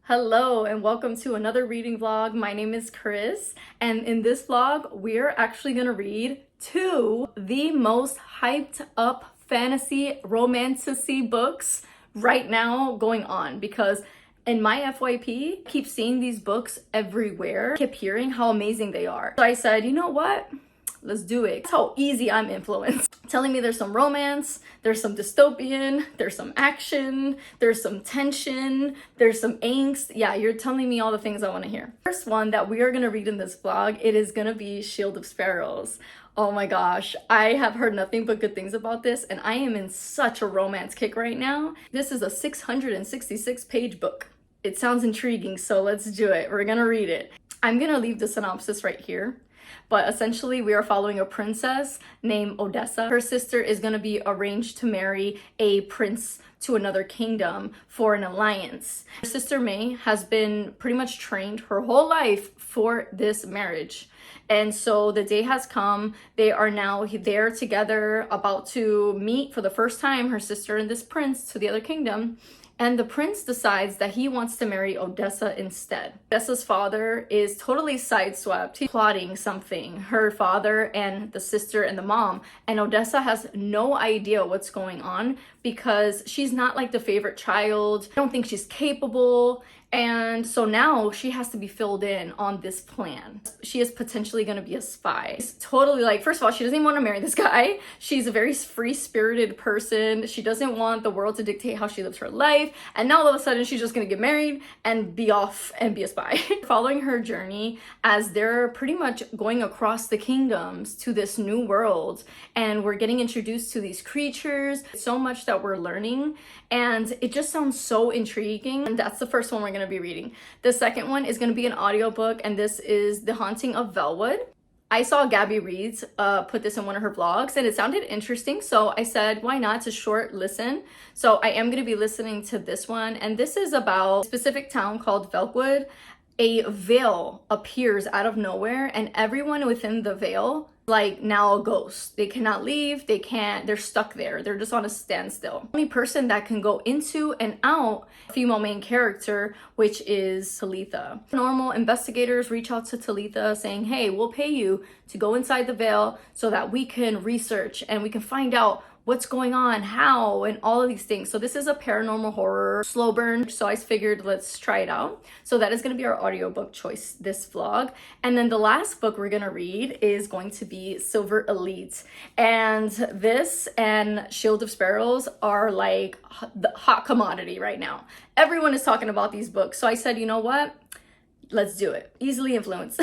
Hello and welcome to another reading vlog. My name is Chris, and in this vlog we're actually gonna read two the most hyped up fantasy romantasy books right now going on, because in my FYP I keep seeing these books everywhere, keep hearing how amazing they are. So I said, you know what? Let's do it. That's how easy I'm influenced. Telling me there's some romance, there's some dystopian, there's some action, there's some tension, there's some angst. Yeah, you're telling me all the things I want to hear. First one that we are going to read in this vlog, it is going to be Shield of Sparrows. Oh my gosh, I have heard nothing but good things about this, and I am in such a romance kick right now. This is a 666 page book. It sounds intriguing, so let's do it. We're gonna read it. I'm gonna leave the synopsis right here. But essentially, we are following a princess named Odessa. Her sister is going to be arranged to marry a prince to another kingdom for an alliance. Her sister May has been pretty much trained her whole life for this marriage. And so the day has come. They are now there together, about to meet for the first time, her sister and this prince, to the other kingdom. And the prince decides that he wants to marry Odessa instead. Odessa's father is totally sideswept. He's plotting something, her father and the sister and the mom. And Odessa has no idea what's going on because she's not like the favorite child. I don't think she's capable. And so now she has to be filled in on this plan. She is potentially going to be a spy. It's totally like, first of all, she doesn't even want to marry this guy. She's a very free-spirited person. She doesn't want the world to dictate how she lives her life. And now all of a sudden she's just going to get married and be off and be a spy. Following her journey as they're pretty much going across the kingdoms to this new world. And we're getting introduced to these creatures. So much that we're learning. And it just sounds so intriguing. And that's the first one we're going to be reading. The second one is going to be an audiobook, and this is The Haunting of Velwood. I saw Gabby Reeds put this in one of her vlogs, and it sounded interesting, so I said, why not? It's a short listen. So I am going to be listening to this one, and this is about a specific town called Velwood. A veil appears out of nowhere, and everyone within the veil like now a ghost. They cannot leave, they're stuck there. They're just on a standstill. The only person that can go into and out, female main character, which is Talitha. Normal investigators reach out to Talitha saying, hey, we'll pay you to go inside the veil so that we can research and we can find out what's going on, how, and all of these things. So this is a paranormal horror slow burn. So I figured let's try it out. So that is going to be our audiobook choice this vlog. And then the last book we're going to read is going to be Silver Elite. And this and Shield of Sparrows are like the hot commodity right now. Everyone is talking about these books. So I said, you know what? Let's do it. Easily influenced.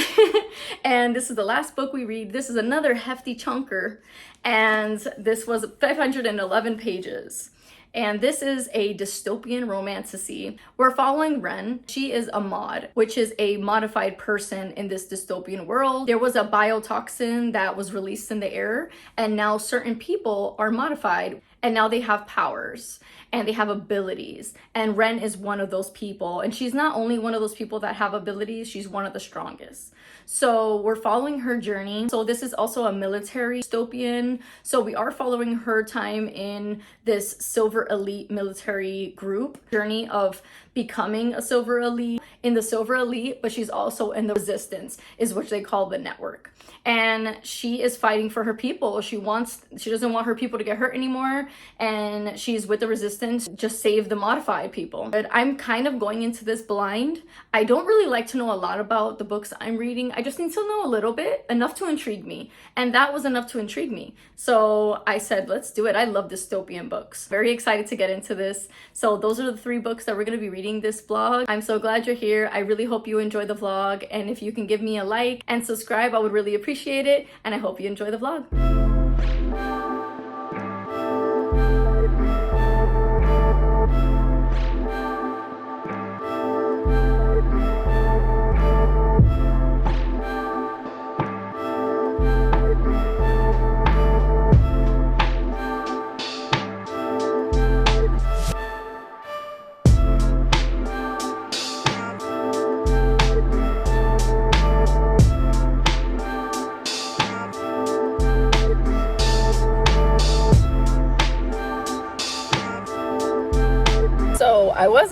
And this is the last book we read. This is another hefty chunker. And this was 511 pages. And this is a dystopian romantasy. We're following Ren. She is a mod, which is a modified person in this dystopian world. There was a biotoxin that was released in the air, and now certain people are modified, and now they have powers and they have abilities. And Ren is one of those people. And she's not only one of those people that have abilities, she's one of the strongest. So we're following her journey. So this is also a military dystopian. So we are following her time in this Silver Elite military group journey of becoming a Silver Elite in the Silver Elite, but she's also in the Resistance, is what they call the network. And she is fighting for her people. She doesn't want her people to get hurt anymore, and she's with the Resistance, just save the modified people. But I'm kind of going into this blind. I don't really like to know a lot about the books I'm reading. I just need to know a little bit, enough to intrigue me. And that was enough to intrigue me. So I said, let's do it. I love dystopian books. Very excited to get into this. So those are the three books that we're going to be reading this vlog. I'm so glad you're here. I really hope you enjoy the vlog. And if you can give me a like and subscribe, I would really appreciate it. And I hope you enjoy the vlog.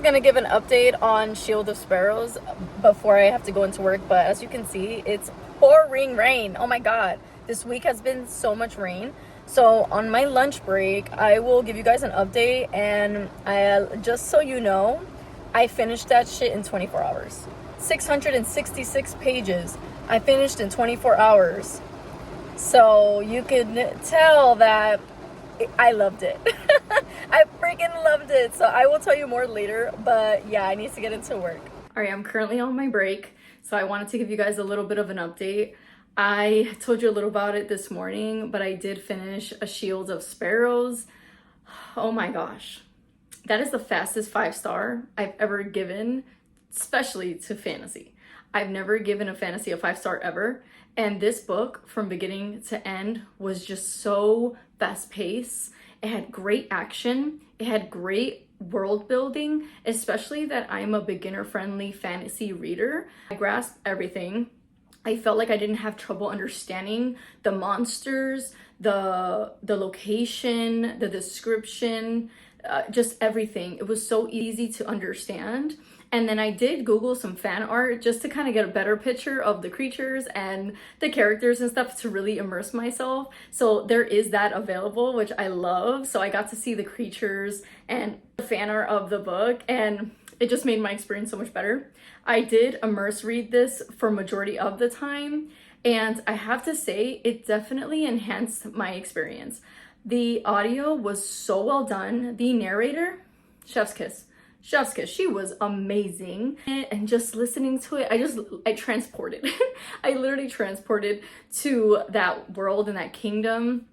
gonna give an update on Shield of Sparrows before I have to go into work, but as you can see, it's pouring rain. Oh my god, this week has been so much rain. So on my lunch break, I will give you guys an update, and just so you know, I finished that shit in 24 hours. 666 pages I finished in 24 hours. So you can tell that I loved it. I freaking loved it. So I will tell you more later, but yeah, I need to get into work. All right, I'm currently on my break, so I wanted to give you guys a little bit of an update. I told you a little about it this morning, but I did finish A Shield of Sparrows. Oh my gosh. That is the fastest 5-star I've ever given, especially to fantasy. I've never given a fantasy a 5-star ever. And this book, from beginning to end, was just so fast-paced. It had great action. It had great world building, especially that I'm a beginner-friendly fantasy reader. I grasped everything. I felt like I didn't have trouble understanding the monsters, the location, the description, just everything. It was so easy to understand. And then I did Google some fan art just to kind of get a better picture of the creatures and the characters and stuff to really immerse myself. So there is that available, which I love. So I got to see the creatures and the fan art of the book, and it just made my experience so much better. I did immerse read this for majority of the time, and I have to say it definitely enhanced my experience. The audio was so well done. The narrator, chef's kiss. Chef's kiss. She was amazing. And just listening to it, I transported. I literally transported to that world and that kingdom.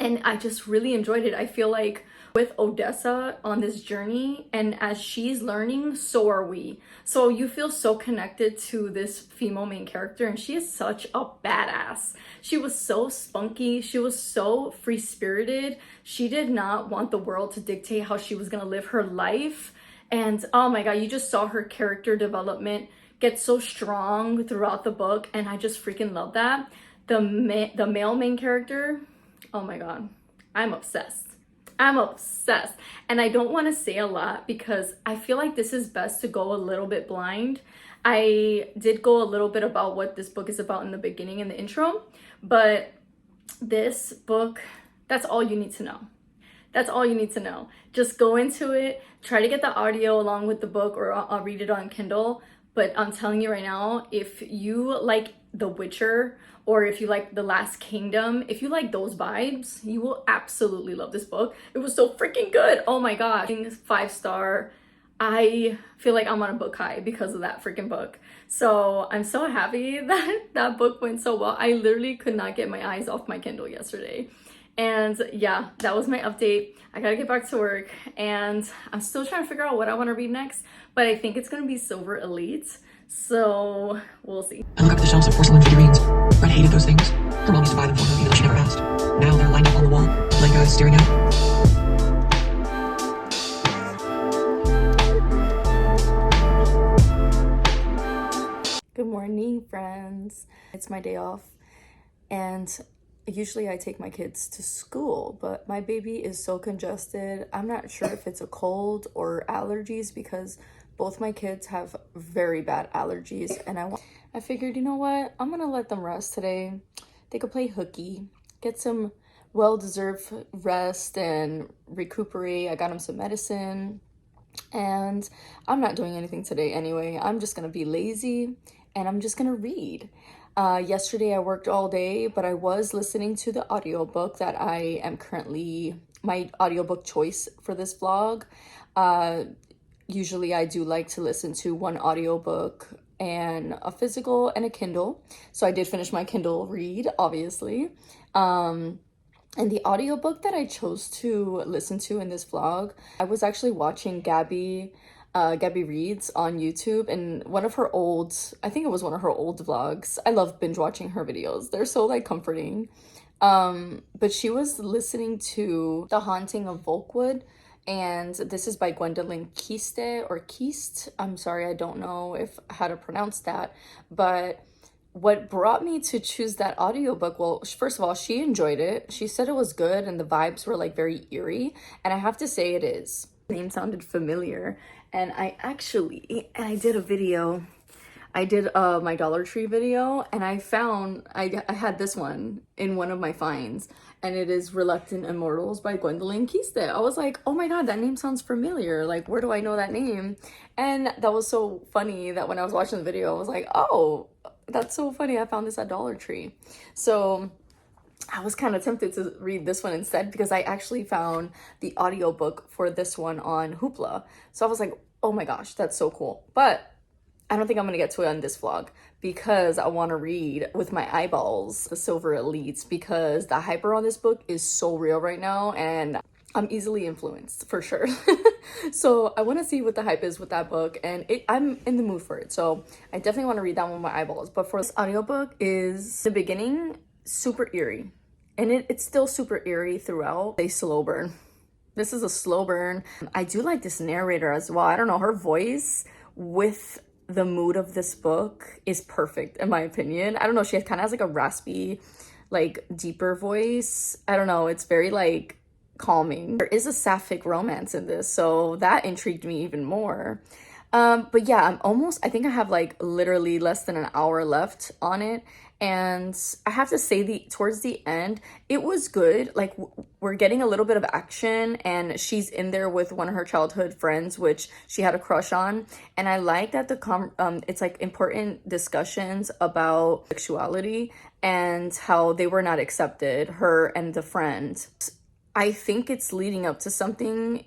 And I just really enjoyed it. I feel like with Odessa on this journey, and as she's learning, so are we. So you feel so connected to this female main character, and she is such a badass. She was so spunky. She was so free-spirited. She did not want the world to dictate how she was gonna live her life. And oh my god, you just saw her character development get so strong throughout the book, and I just freaking love that. The male main character, oh my god, I'm obsessed. I'm obsessed. And I don't want to say a lot because I feel like this is best to go a little bit blind. I did go a little bit about what this book is about in the beginning, in the intro, but this book, that's all you need to know. That's all you need to know. Just go into it, try to get the audio along with the book, or I'll read it on Kindle. But I'm telling you right now, if you like The Witcher, or if you like The Last Kingdom, if you like those vibes, you will absolutely love this book. It was so freaking good. Oh my gosh. 5-star. I feel like I'm on a book high because of that freaking book. So I'm so happy that that book went so well. I literally could not get my eyes off my Kindle yesterday. And yeah, that was my update. I gotta get back to work, and I'm still trying to figure out what I want to read next, but I think it's gonna be Silver Elite, so we'll see. I look up the shelves of porcelain figurines. Fred hated those things. Her mom used to buy them for her even though she never asked. Now they're lined up on the wall, like guys staring out. Good morning, friends. It's my day off, and usually I take my kids to school, but my baby is so congested. I'm not sure if it's a cold or allergies because both my kids have very bad allergies, and I figured, you know what? I'm gonna let them rest today. They could play hooky, get some well-deserved rest and recuperate. I got them some medicine, and I'm not doing anything today anyway. I'm just gonna be lazy, and I'm just gonna read. Yesterday I worked all day, but I was listening to the audiobook that I am currently my audiobook choice for this vlog. Usually I do like to listen to one audiobook and a physical and a Kindle. So I did finish my Kindle read, obviously. And the audiobook that I chose to listen to in this vlog, I was actually watching Gabby Reads on YouTube, and I think it was one of her old vlogs. I love binge watching her videos. They're so like comforting. But she was listening to The Haunting of Volkwood, and this is by Gwendolyn Keist. I'm sorry, I don't know how to pronounce that, but what brought me to choose that audiobook, well, first of all, she enjoyed it. She said it was good and the vibes were like very eerie, and I have to say it is. The name sounded familiar, and I did a video. I did my Dollar Tree video, and I had this one in one of my finds, and it is Reluctant Immortals by Gwendolyn Kiste. I was like, oh my god, that name sounds familiar. Like, where do I know that name? And that was so funny that when I was watching the video, I was like, oh, that's so funny. I found this at Dollar Tree. So I was kind of tempted to read this one instead because I actually found the audiobook for this one on Hoopla. So I was like, oh my gosh, that's so cool. But I don't think I'm gonna get to it on this vlog because I want to read with my eyeballs The Silver Elites, because the hype around this book is so real right now and I'm easily influenced for sure. So I want to see what the hype is with that book, and I'm in the mood for it. So I definitely want to read that one with my eyeballs. But for this audiobook, is the beginning super eerie, and it's still super eerie throughout. A slow burn. This is a slow burn. I do like this narrator as well. I don't know, her voice with the mood of this book is perfect in my opinion. I don't know, she kind of has like a raspy, like deeper voice. I don't know, it's very like calming. There is a sapphic romance in this, so that intrigued me even more. But yeah, I think I have like literally less than an hour left on it, and I have to say towards the end it was good. Like we're getting a little bit of action, and she's in there with one of her childhood friends which she had a crush on, and I like that it's like important discussions about sexuality and how they were not accepted, her and the friend. I think it's leading up to something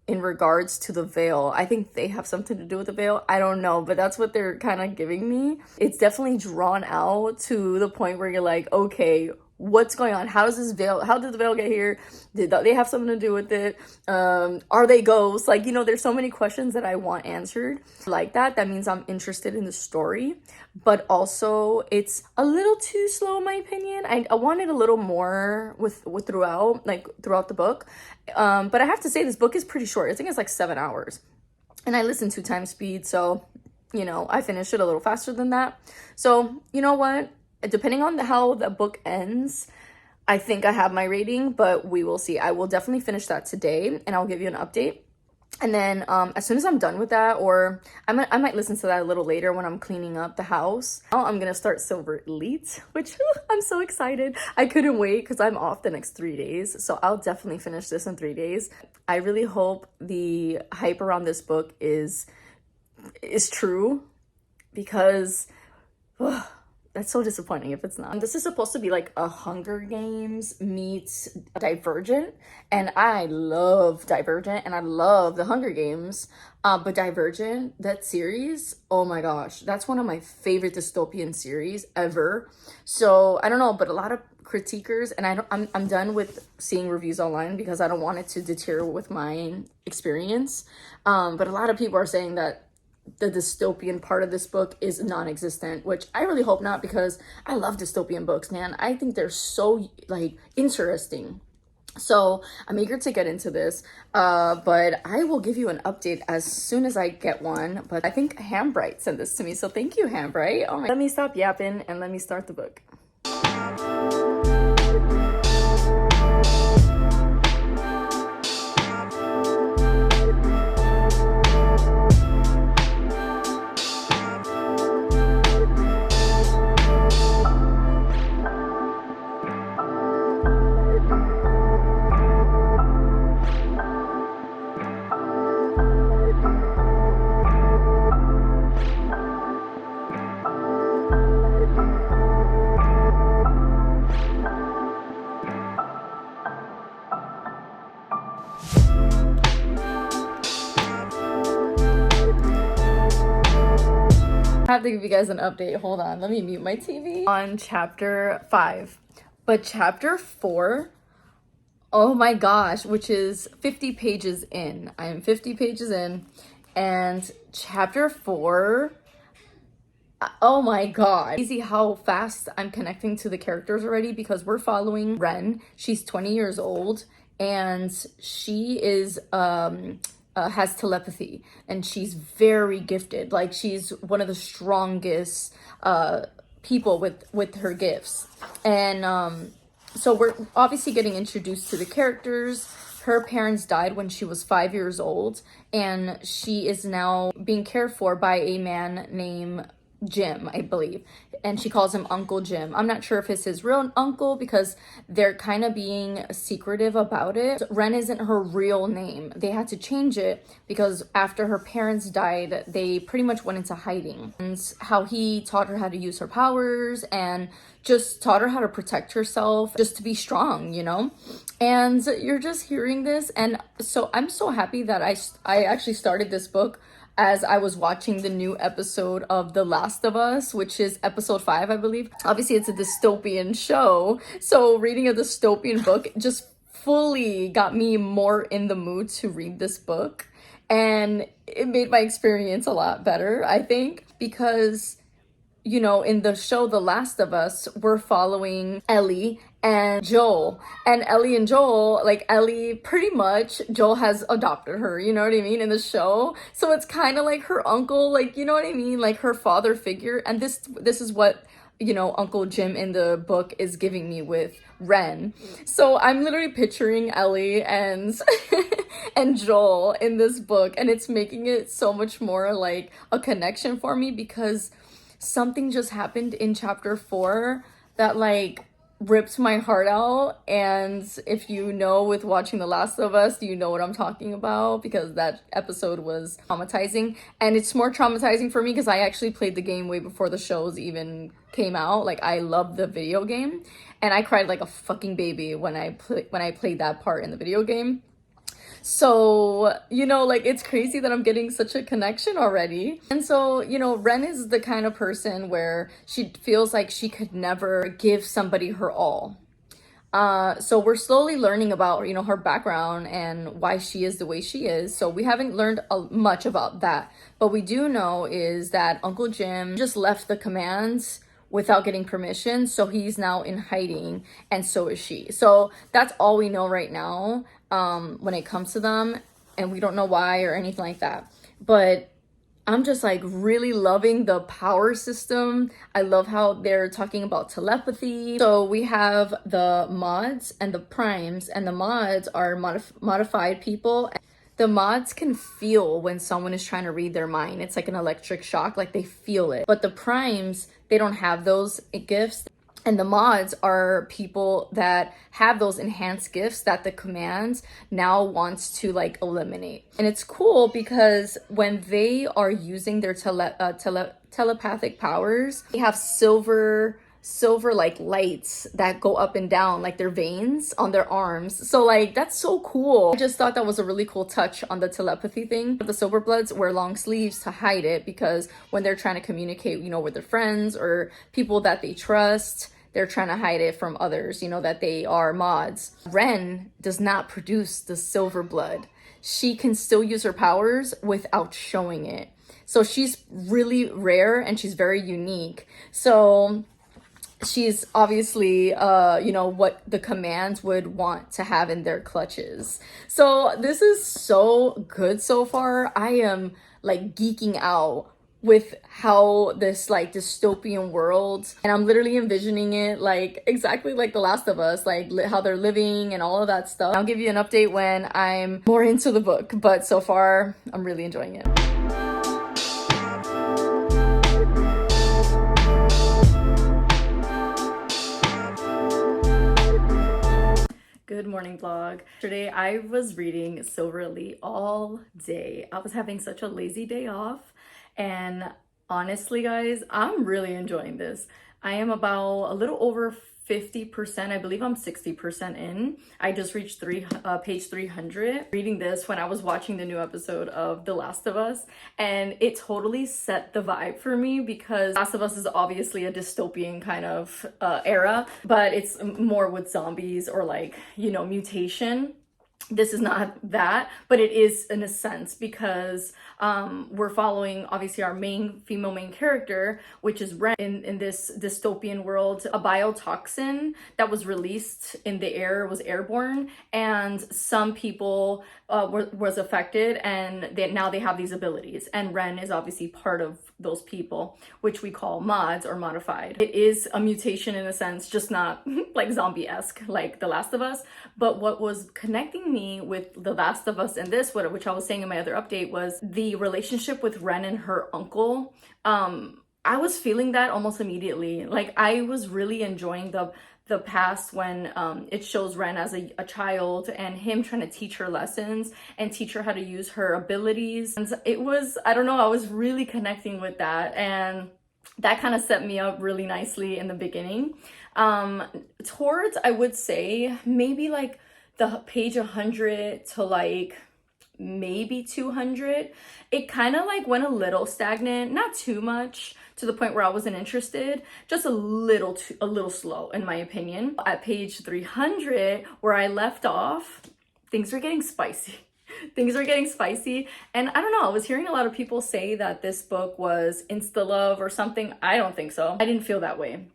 in regards to the veil. I think they have something to do with the veil. I don't know, but that's what they're kind of giving me. It's definitely drawn out to the point where you're like, okay, what's going on? How did the veil get here? Did they have something to do with it? Are they ghosts? Like, you know, there's so many questions that I want answered. Like that means I'm interested in the story, but also it's a little too slow in my opinion. I wanted a little more throughout the book. But I have to say this book is pretty short. I think it's like 7 hours, and I listened 2 times speed, so you know, I finished it a little faster than that. So you know what, depending on how the book ends, I think I have my rating, but we will see. I will definitely finish that today, and I'll give you an update. And then as soon as I'm done with that, or I might listen to that a little later when I'm cleaning up the house. Now I'm gonna start Silver Elite, which I'm so excited. I couldn't wait because I'm off the next 3 days, so I'll definitely finish this in 3 days. I really hope the hype around this book is true, because that's so disappointing if it's not. This is supposed to be like a Hunger Games meets Divergent, and I love Divergent and I love the Hunger Games, but Divergent, that series, oh my gosh, that's one of my favorite dystopian series ever. So I don't know, but a lot of critiquers, and I'm done with seeing reviews online because I don't want it to deter with my experience, but a lot of people are saying that the dystopian part of this book is non-existent, which I really hope not, because I love dystopian books, man. I think they're so like interesting. So I'm eager to get into this, but I will give you an update as soon as I get one. But I think Hambright sent this to me, so thank you, Hambright. Oh my, let me stop yapping and let me start the book. I have to give you guys an update. Hold on, let me mute my TV. On chapter 5, but chapter 4, oh my gosh, which is 50 pages in. I am 50 pages in, and chapter 4, oh my god. Easy how fast I'm connecting to the characters already, because we're following Ren. She's 20 years old, and she is has telepathy, and she's very gifted. Like, she's one of the strongest people with her gifts. And so we're obviously getting introduced to the characters. her parents died when she was 5 years old, and she is now being cared for by a man named Jim, I believe. And she calls him Uncle Jim. I'm not sure if it's his real uncle because they're kind of being secretive about it. Ren isn't her real name. They had to change it because after her parents died, they pretty much went into hiding. And how he taught her how to use her powers and just taught her how to protect herself, just to be strong, you know? And you're just hearing this. And so I'm so happy that I actually started this book as I was watching the new episode of The Last of Us, which is episode 5, I believe. Obviously, it's a dystopian show, so reading a dystopian book just fully got me more in the mood to read this book. And it made my experience a lot better, I think, because you know, in the show The Last of Us, we're following Ellie and Joel. And Ellie and Joel, like Ellie, pretty much, Joel has adopted her, you know what I mean, in the show. So it's kind of like her uncle, like, you know what I mean, like her father figure. And this is what, you know, Uncle Jim in the book is giving me with Ren. So I'm literally picturing Ellie and and Joel in this book, and it's making it so much more like a connection for me because something just happened in chapter 4 that like ripped my heart out. And if you know, with watching The Last of Us, you know what I'm talking about because that episode was traumatizing. And it's more traumatizing for me because I actually played the game way before the shows even came out. Like, I love the video game and I cried like a fucking baby when I played that part in the video game. So, you know, like, it's crazy that I'm getting such a connection already. And so, you know, Ren is the kind of person where she feels like she could never give somebody her all. So we're slowly learning about, you know, her background and why she is the way she is. So we haven't learned much about that. But we do know is that Uncle Jim just left the commands without getting permission, so he's now in hiding, and so is she. So that's all we know right now when it comes to them, and we don't know why or anything like that. But I'm just like really loving the power system. I love how they're talking about telepathy. So we have the mods and the primes, and the mods are modified people. The mods can feel when someone is trying to read their mind. It's like an electric shock, like they feel it. But the primes, they don't have those gifts. And the mods are people that have those enhanced gifts that the commands now wants to like eliminate. And it's cool because when they are using their telepathic powers, they have silver like lights that go up and down like their veins on their arms. So like that's so cool. I just thought that was a really cool touch on the telepathy thing. The silver bloods wear long sleeves to hide it because when they're trying to communicate, you know, with their friends or people that they trust, they're trying to hide it from others, you know, that they are mods. Ren does not produce the silver blood. She can still use her powers without showing it. So she's really rare and she's very unique. So she's obviously, you know, what the commands would want to have in their clutches. So this is so good so far. I am like geeking out with how this like dystopian world, and I'm literally envisioning it like exactly like The Last of Us, like how they're living and all of that stuff. I'll give you an update when I'm more into the book, but so far I'm really enjoying it. Good morning, vlog. Today I was reading Silver Elite all day. I was having such a lazy day off, and honestly guys, I'm really enjoying this. I am about a little over 50%. I believe I'm 60% in. I just reached page 300 reading this when I was watching the new episode of The Last of Us, and it totally set the vibe for me because Last of Us is obviously a dystopian kind of era, but it's more with zombies or like, you know, mutation. This is not that, but it is in a sense because we're following obviously our female main character, which is Ren, in this dystopian world. A biotoxin that was released in the air was airborne, and some people was affected, and now they have these abilities. And Ren is obviously part of those people, which we call mods or modified. It is a mutation in a sense, just not like zombie-esque like The Last of Us. But what was connecting me with The Last of Us and this, which I was saying in my other update, was the relationship with Ren and her uncle. I was feeling that almost immediately. Like, I was really enjoying the past when it shows Ren as a child and him trying to teach her lessons and teach her how to use her abilities. And it was, I don't know, I was really connecting with that, and that kind of set me up really nicely in the beginning. Towards, I would say, maybe like the page 100 to like maybe 200, it kind of like went a little stagnant, not too much, to the point where I wasn't interested, just a little slow in my opinion. At page 300, where I left off, things were getting spicy. Things were getting spicy, and I don't know, I was hearing a lot of people say that this book was insta love or something. I don't think so. I didn't feel that way.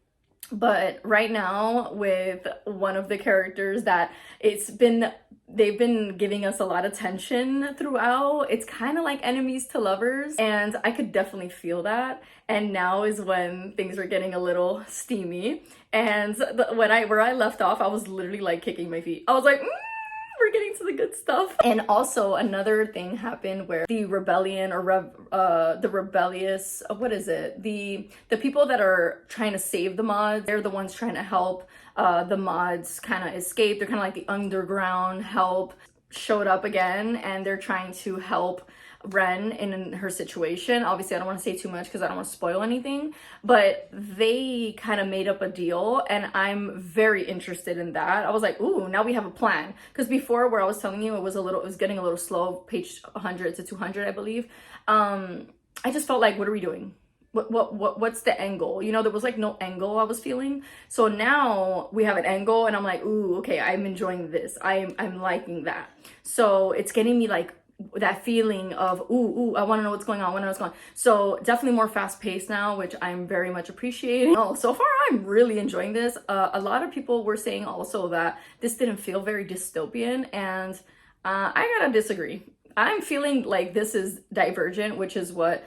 But right now, with one of the characters that they've been giving us a lot of tension throughout, it's kind of like enemies to lovers, and I could definitely feel that. And now is when things were getting a little steamy, and where I left off, I was literally like kicking my feet. I was like, we're getting to the good stuff. And also another thing happened where the rebellion or the rebellious, what is it? The people that are trying to save the mods, they're the ones trying to help the mods kind of escape. They're kind of like the underground help showed up again, and they're trying to help Ren in her situation. Obviously, I don't want to say too much because I don't want to spoil anything, but they kind of made up a deal, and I'm very interested in that. I was like, ooh, now we have a plan. Because before, where I was telling you, it was getting a little slow, page 100 to 200, I believe. I just felt like, what are we doing? What's the end goal? You know, there was like no end goal I was feeling. So now we have an end goal, and I'm like, ooh, okay, I'm enjoying this. I'm liking that. So it's getting me like that feeling of ooh, I want to know what's going on, I want to know what's going on. So definitely more fast paced now, which I'm very much appreciating. Oh, so far I'm really enjoying this. A lot of people were saying also that this didn't feel very dystopian, and I gotta disagree. I'm feeling like this is Divergent, which is what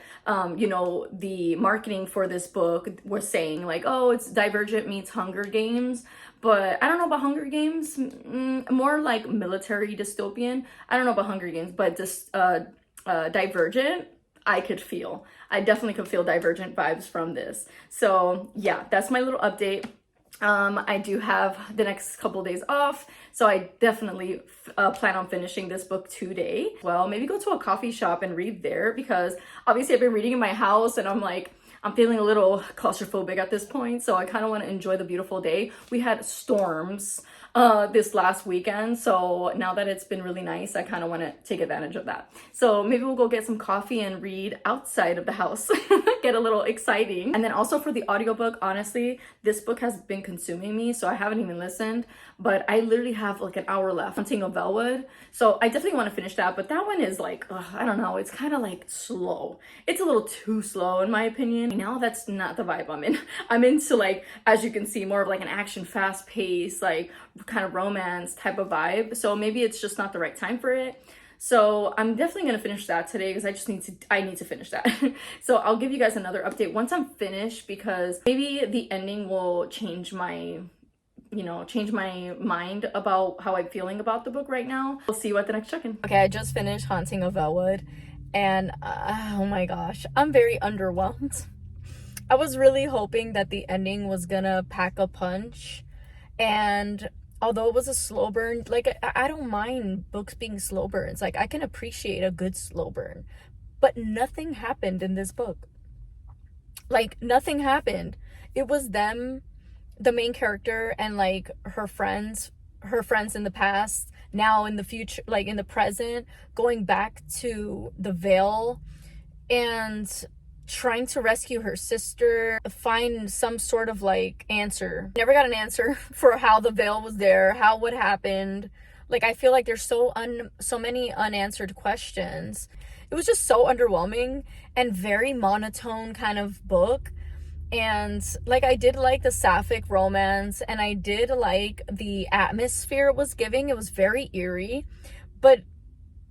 you know, the marketing for this book was saying, like, oh, it's Divergent meets Hunger Games. But I don't know about Hunger Games, more like military dystopian. I don't know about Hunger Games, but just Divergent, I definitely could feel Divergent vibes from this. So yeah, that's my little update. I do have the next couple of days off, so I definitely plan on finishing this book today. Well, maybe go to a coffee shop and read there, because obviously I've been reading in my house and I'm feeling a little claustrophobic at this point, so I kind of want to enjoy the beautiful day. We had storms this last weekend, so now that it's been really nice, I kind of want to take advantage of that. So maybe we'll go get some coffee and read outside of the house. Get a little exciting. And then also for the audiobook, honestly, this book has been consuming me, so I haven't even listened, but I literally have like an hour left. Hunting of Velwood, so I definitely want to finish that, but that one is like, I don't know, it's kind of like slow. It's a little too slow in my opinion. Now that's not the vibe I'm in. I'm into, like, as you can see, more of like an action, fast pace, like kind of romance type of vibe. So maybe it's just not the right time for it. So I'm definitely gonna finish that today, because I need to finish that. So I'll give you guys another update once I'm finished, because maybe the ending will change my mind about how I'm feeling about the book right now. We'll see you at the next check-in. Okay, I just finished Haunting of Velwood, and oh my gosh, I'm very underwhelmed. I was really hoping that the ending was gonna pack a punch, and although it was a slow burn, like, I don't mind books being slow burns. Like, I can appreciate a good slow burn, but nothing happened in this book. Like, nothing happened. It was them, the main character, and like her friends in the past, now in the future, like in the present, going back to the Vale and trying to rescue her sister, find some sort of like answer. Never got an answer for how the Vale was there, what happened. Like, I feel like there's so many unanswered questions. It was just so underwhelming and very monotone kind of book. And like, I did like the sapphic romance, and I did like the atmosphere it was giving. It was very eerie, but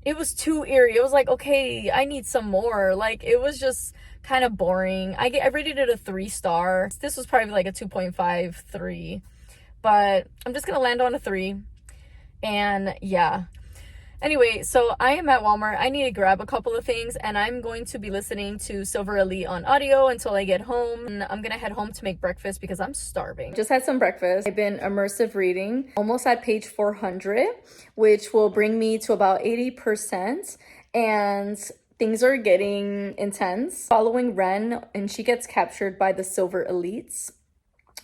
it was too eerie. It was like, okay, I need some more. Like, it was just kind of boring. I rated it a 3-star. This was probably like a 2.5, 3, but I'm just gonna land on a 3. And yeah. Anyway, so I am at Walmart. I need to grab a couple of things, and I'm going to be listening to Silver Elite on audio until I get home. And I'm gonna head home to make breakfast because I'm starving. Just had some breakfast. I've been immersive reading, almost at page 400, which will bring me to about 80%. And things are getting intense. Following Ren, and she gets captured by the Silver Elites.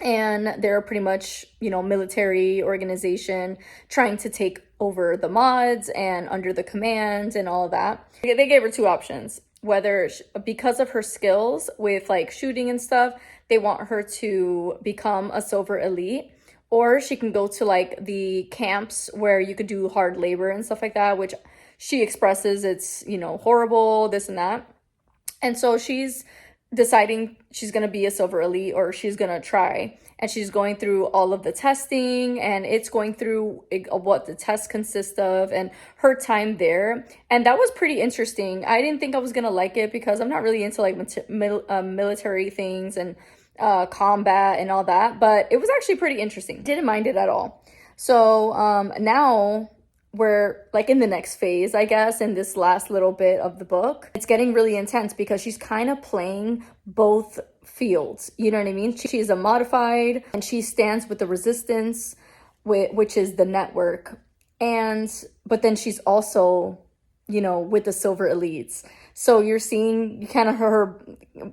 And they're pretty much, military organization trying to take over the mods and under the command and all of that. They gave her 2 options. Whether, because of her skills with like shooting and stuff, they want her to become a Silver Elite, or she can go to like the camps where you could do hard labor and stuff like that, which she expresses it's, horrible, this and that. And so she's deciding she's going to be a Silver Elite, or she's going to try. And she's going through all of the testing, and it's going through what the test consists of and her time there. And that was pretty interesting. I didn't think I was going to like it because I'm not really into like military things and combat and all that. But it was actually pretty interesting. Didn't mind it at all. So now we're like in the next phase, I guess, in this last little bit of the book. It's getting really intense because she's kind of playing both fields, you know what I mean? She's a modified, and she stands with the resistance, which is the network, but then she's also, with the Silver Elites. So you're seeing kind of her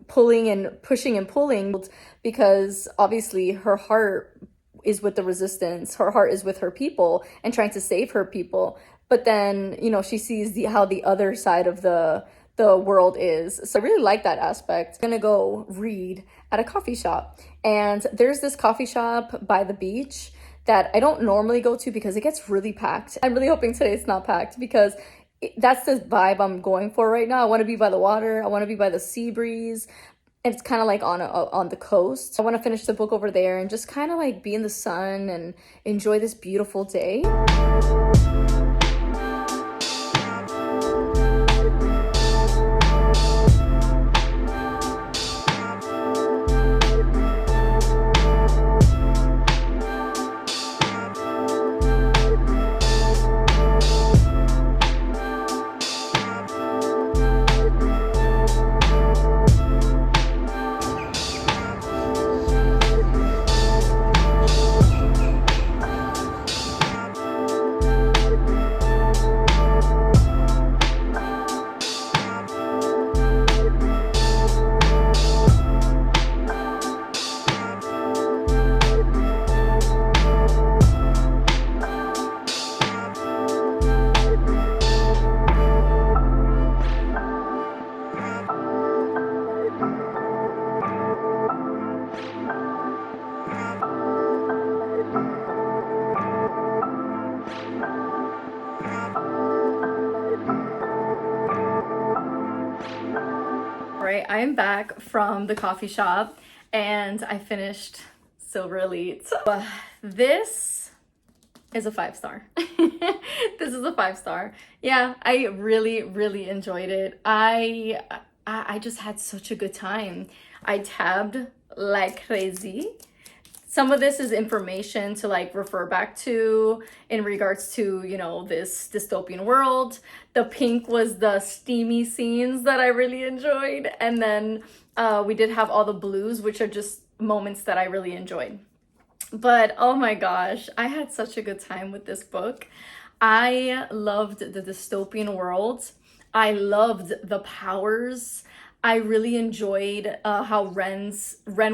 pulling and pushing and pulling, because obviously her heart is with the resistance. Her heart is with her people and trying to save her people. But then, she sees how the other side of the world is. So I really like that aspect. I'm gonna go read at a coffee shop. And there's this coffee shop by the beach that I don't normally go to because it gets really packed. I'm really hoping today it's not packed, because that's the vibe I'm going for right now. I want to be by the water. I want to be by the sea breeze. It's kind of like on the coast. I want to finish the book over there and just kind of like be in the sun and enjoy this beautiful day. Right, I am back from the coffee shop and I finished Silver Elite. This is a 5-star. This is a 5-star. Yeah, I really enjoyed it. I just had such a good time. I tabbed like crazy. Some of this is information to like refer back to in regards to, this dystopian world. The pink was the steamy scenes that I really enjoyed. And then we did have all the blues, which are just moments that I really enjoyed. But oh my gosh, I had such a good time with this book. I loved the dystopian world. I loved the powers. I really enjoyed how Ren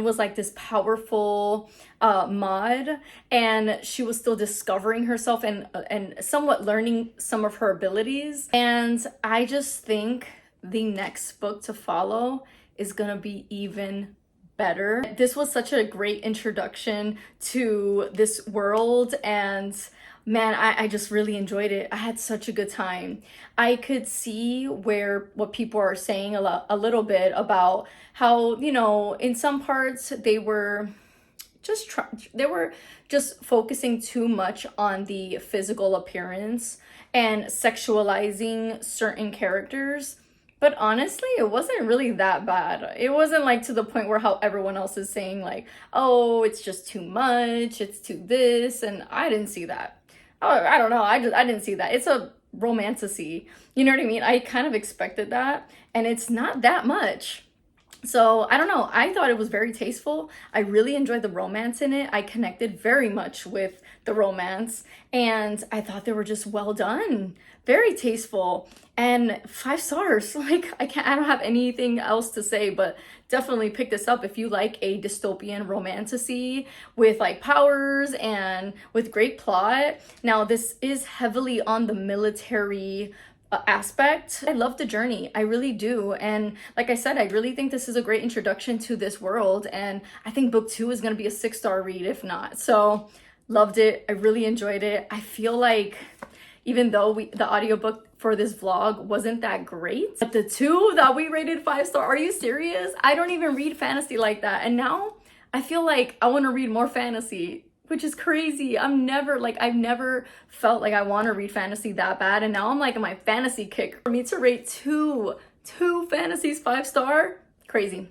was like this powerful mod, and she was still discovering herself and somewhat learning some of her abilities. And I just think the next book to follow is gonna be even better. This was such a great introduction to this world, and man, I just really enjoyed it. I had such a good time. I could see what people are saying a little bit about how, in some parts they were just focusing too much on the physical appearance and sexualizing certain characters. But honestly, it wasn't really that bad. It wasn't like to the point where how everyone else is saying like, oh, it's just too much, it's too this, and I didn't see that. Oh, I don't know. I didn't see that. It's a romantasy. You know what I mean? I kind of expected that, and it's not that much. So I don't know. I thought it was very tasteful. I really enjoyed the romance in it. I connected very much with the romance, and I thought they were just well done. Very tasteful and 5 stars. Like I don't have anything else to say, but definitely pick this up if you like a dystopian romantasy with like powers and with great plot. Now, this is heavily on the military aspect. I love the journey. I really do. And like I said, I really think this is a great introduction to this world. And I think book 2 is going to be a 6-star read, if not. So loved it. I really enjoyed it. I feel like even though the audiobook for this vlog wasn't that great, but the 2 that we rated 5-star, are you serious? I don't even read fantasy like that. And now I feel like I want to read more fantasy, which is crazy. I've never felt like I want to read fantasy that bad, and now I'm like in my fantasy kick. For me to rate two fantasies 5-star, crazy.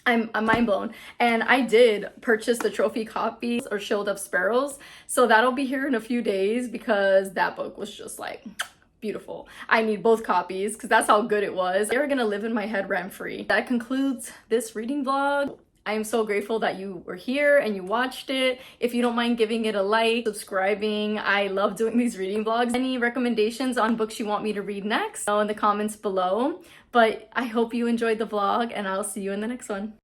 I'm mind blown. And I did purchase the trophy copies or Shield of Sparrows, so that'll be here in a few days because that book was just like beautiful. I need both copies because that's how good it was. They're gonna live in my head rent free. That concludes this reading vlog. I am so grateful that you were here and you watched it. If you don't mind giving it a like, subscribing, I love doing these reading vlogs. Any recommendations on books you want me to read next? Know in the comments below. But I hope you enjoyed the vlog, and I'll see you in the next one.